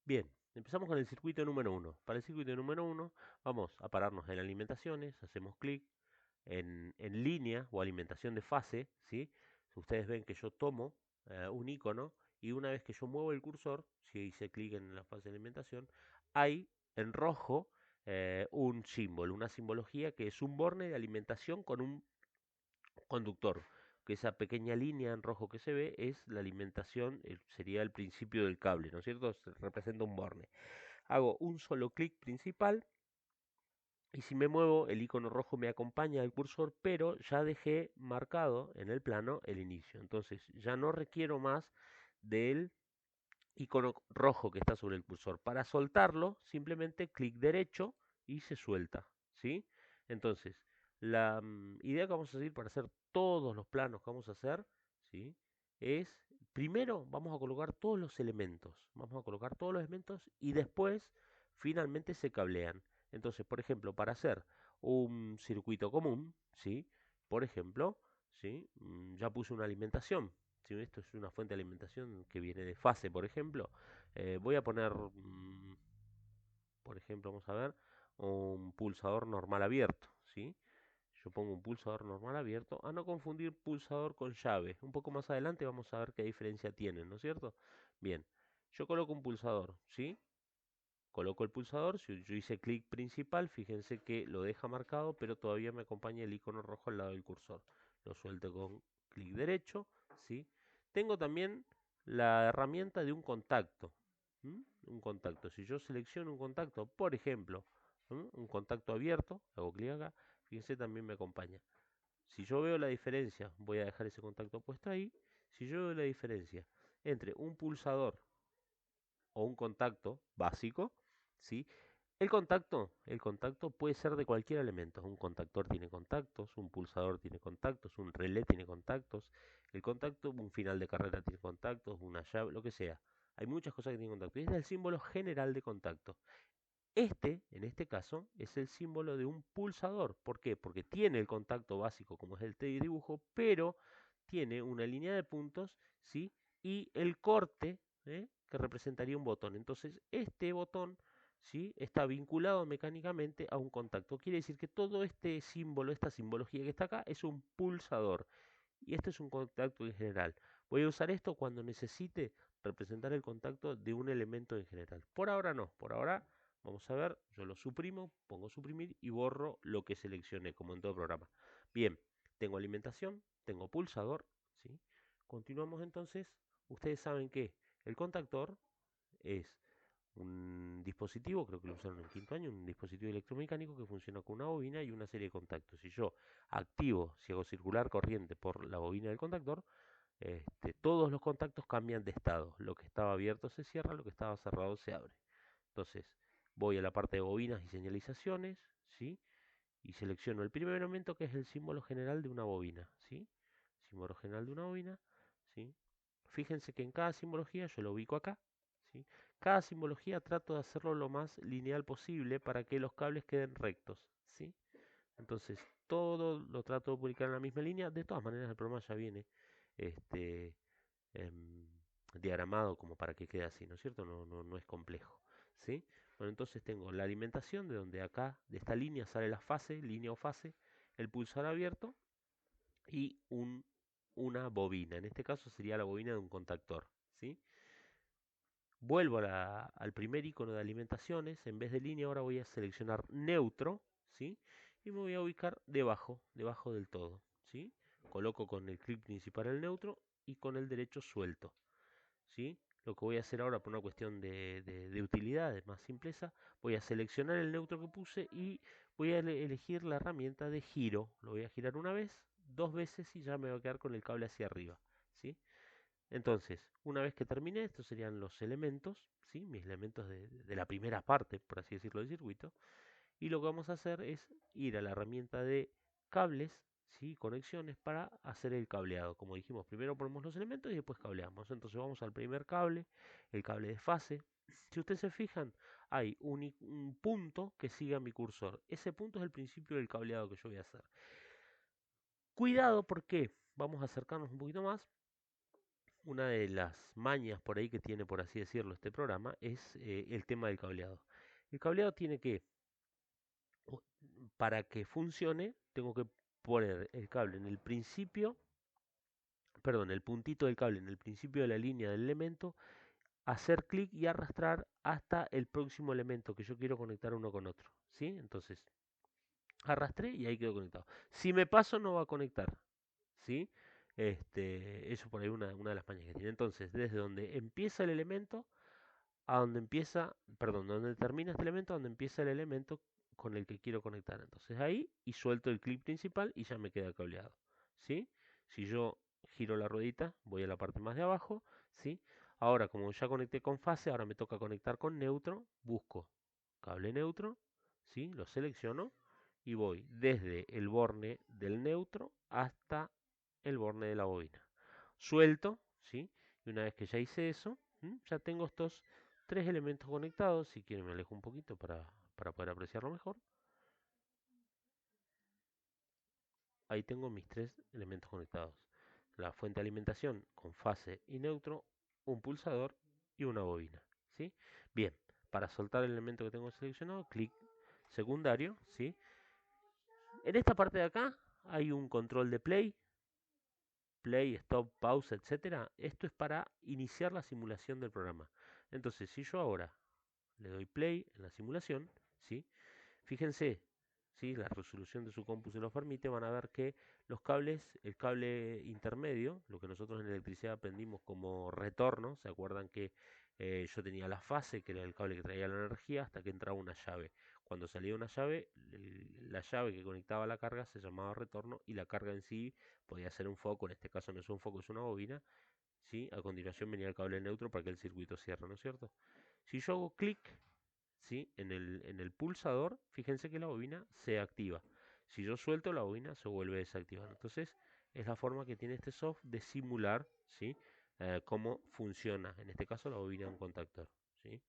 Bien, empezamos con el circuito número uno. Para el circuito número uno vamos a pararnos en alimentaciones, hacemos clic en línea o alimentación de fase, ¿sí? Si ustedes ven que yo tomo un icono y una vez que yo muevo el cursor, si hice clic en la fase de alimentación, hay en rojo un símbolo, una simbología que es un borne de alimentación con un conductor, que esa pequeña línea en rojo que se ve es la alimentación, sería el principio del cable, ¿no es cierto? Representa un borne. Hago un solo clic principal y si me muevo el icono rojo me acompaña al cursor, pero ya dejé marcado en el plano el inicio. Entonces ya no requiero más del icono rojo que está sobre el cursor. Para soltarlo, simplemente clic derecho y se suelta, ¿sí? Entonces, la idea que vamos a seguir para hacer todos los planos que vamos a hacer, ¿sí? Es, primero vamos a colocar todos los elementos, vamos a colocar todos los elementos y después finalmente se cablean. Entonces, por ejemplo, para hacer un circuito común, ¿sí? Por ejemplo, ¿sí? Ya puse una alimentación, si esto es una fuente de alimentación que viene de fase, por ejemplo, voy a poner, por ejemplo, vamos a ver, un pulsador normal abierto, ¿sí? Yo pongo un pulsador normal abierto, a no confundir pulsador con llave. Un poco más adelante vamos a ver qué diferencia tienen, ¿no es cierto? Bien, yo coloco un pulsador, ¿sí? Coloco el pulsador, si yo hice clic principal, fíjense que lo deja marcado, pero todavía me acompaña el icono rojo al lado del cursor. Lo suelto con clic derecho, ¿sí? Tengo también la herramienta de un contacto. Un contacto. Si yo selecciono un contacto, por ejemplo, un contacto abierto, hago clic acá, fíjense también me acompaña. Si yo veo la diferencia, voy a dejar ese contacto puesto ahí. Si yo veo la diferencia entre un pulsador o un contacto básico, ¿sí? El contacto puede ser de cualquier elemento. Un contactor tiene contactos, un pulsador tiene contactos, un relé tiene contactos, el contacto, un final de carrera tiene contactos, una llave, lo que sea. Hay muchas cosas que tienen contacto. Y este es el símbolo general de contacto. En este caso, es el símbolo de un pulsador. ¿Por qué? Porque tiene el contacto básico como es el dibujo, pero tiene una línea de puntos, ¿sí? Y el corte, que representaría un botón. Entonces, este botón, ¿sí? Está vinculado mecánicamente a un contacto. Quiere decir que todo este símbolo, esta simbología que está acá, es un pulsador. Y este es un contacto en general. Voy a usar esto cuando necesite representar el contacto de un elemento en general. Por ahora no, por ahora vamos a ver, yo lo suprimo, pongo suprimir y borro lo que seleccioné, como en todo programa. Bien, tengo alimentación, tengo pulsador, ¿sí? Continuamos entonces. Ustedes saben que el contactor es un dispositivo, creo que lo usaron en quinto año, un dispositivo electromecánico que funciona con una bobina y una serie de contactos. Si yo activo, si hago circular corriente por la bobina del contactor, todos los contactos cambian de estado. Lo que estaba abierto se cierra, lo que estaba cerrado se abre. Entonces, voy a la parte de bobinas y señalizaciones, ¿sí? Y selecciono el primer elemento que es el símbolo general de una bobina, ¿sí? Símbolo general de una bobina, ¿sí? Fíjense que en cada simbología yo lo ubico acá, ¿sí? Cada simbología trato de hacerlo lo más lineal posible para que los cables queden rectos, ¿sí? Entonces, todo lo trato de publicar en la misma línea. De todas maneras, el programa ya viene este, diagramado como para que quede así, ¿no es cierto? No es complejo, ¿sí? Bueno, entonces tengo la alimentación de donde acá, de esta línea sale la fase, línea o fase, el pulsar abierto y una bobina. En este caso sería la bobina de un contactor, ¿sí? Vuelvo al primer icono de alimentaciones, en vez de línea ahora voy a seleccionar neutro, ¿sí? Y me voy a ubicar debajo del todo, ¿sí? Coloco con el clic principal el neutro y con el derecho suelto, ¿sí? Lo que voy a hacer ahora por una cuestión de utilidad, de más simpleza, voy a seleccionar el neutro que puse y voy a elegir la herramienta de giro. Lo voy a girar una vez, dos veces y ya me voy a quedar con el cable hacia arriba, ¿sí? Entonces, una vez que terminé, estos serían los elementos, ¿sí? Mis elementos de la primera parte, por así decirlo, del circuito. Y lo que vamos a hacer es ir a la herramienta de cables, ¿sí? Conexiones para hacer el cableado. Como dijimos, primero ponemos los elementos y después cableamos. Entonces vamos al primer cable, el cable de fase. Si ustedes se fijan, hay un punto que sigue a mi cursor. Ese punto es el principio del cableado que yo voy a hacer. Cuidado porque vamos a acercarnos un poquito más una de las mañas por ahí que tiene, por así decirlo, este programa es el tema del cableado. El cableado tiene que, o- para que funcione, tengo que poner el cable en el principio, perdón, el puntito del cable en el principio de la línea del elemento, hacer clic y arrastrar hasta el próximo elemento que yo quiero conectar uno con otro, ¿sí? Entonces, arrastré y ahí quedó conectado. Si me paso no va a conectar, ¿sí? Eso por ahí una de las mañas que tiene. Entonces, desde donde empieza el elemento a donde empieza, perdón, donde termina este elemento, a donde empieza el elemento con el que quiero conectar. Entonces ahí y suelto el clip principal y ya me queda cableado, ¿sí? Si yo giro la ruedita, voy a la parte más de abajo, ¿sí? Ahora, como ya conecté con fase, ahora me toca conectar con neutro, busco cable neutro, ¿sí? Lo selecciono y voy desde el borne del neutro hasta el borne de la bobina. Suelto, ¿sí? Y una vez que ya hice eso, ya tengo estos tres elementos conectados. Si quieren me alejo un poquito para poder apreciarlo mejor. Ahí tengo mis tres elementos conectados. La fuente de alimentación con fase y neutro, un pulsador y una bobina, ¿sí? Bien, para soltar el elemento que tengo seleccionado, clic secundario, ¿sí? En esta parte de acá hay un control de play, stop, pause, etcétera. Esto es para iniciar la simulación del programa. Entonces, si yo ahora le doy play en la simulación, ¿sí? Fíjense, ¿sí? La resolución de su compu se los permite, van a ver que los cables, el cable intermedio, lo que nosotros en electricidad aprendimos como retorno, ¿se acuerdan que yo tenía la fase, que era el cable que traía la energía, hasta que entraba una llave? Cuando salía una llave, la llave que conectaba la carga se llamaba retorno y la carga en sí podía ser un foco, en este caso no es un foco, es una bobina, ¿sí? A continuación venía el cable neutro para que el circuito cierre, ¿no es cierto? Si yo hago clic, ¿sí? En el pulsador, fíjense que la bobina se activa. Si yo suelto la bobina, se vuelve a desactivar. Entonces, es la forma que tiene este software de simular, ¿sí? Cómo funciona, en este caso, la bobina de un contactor, ¿sí?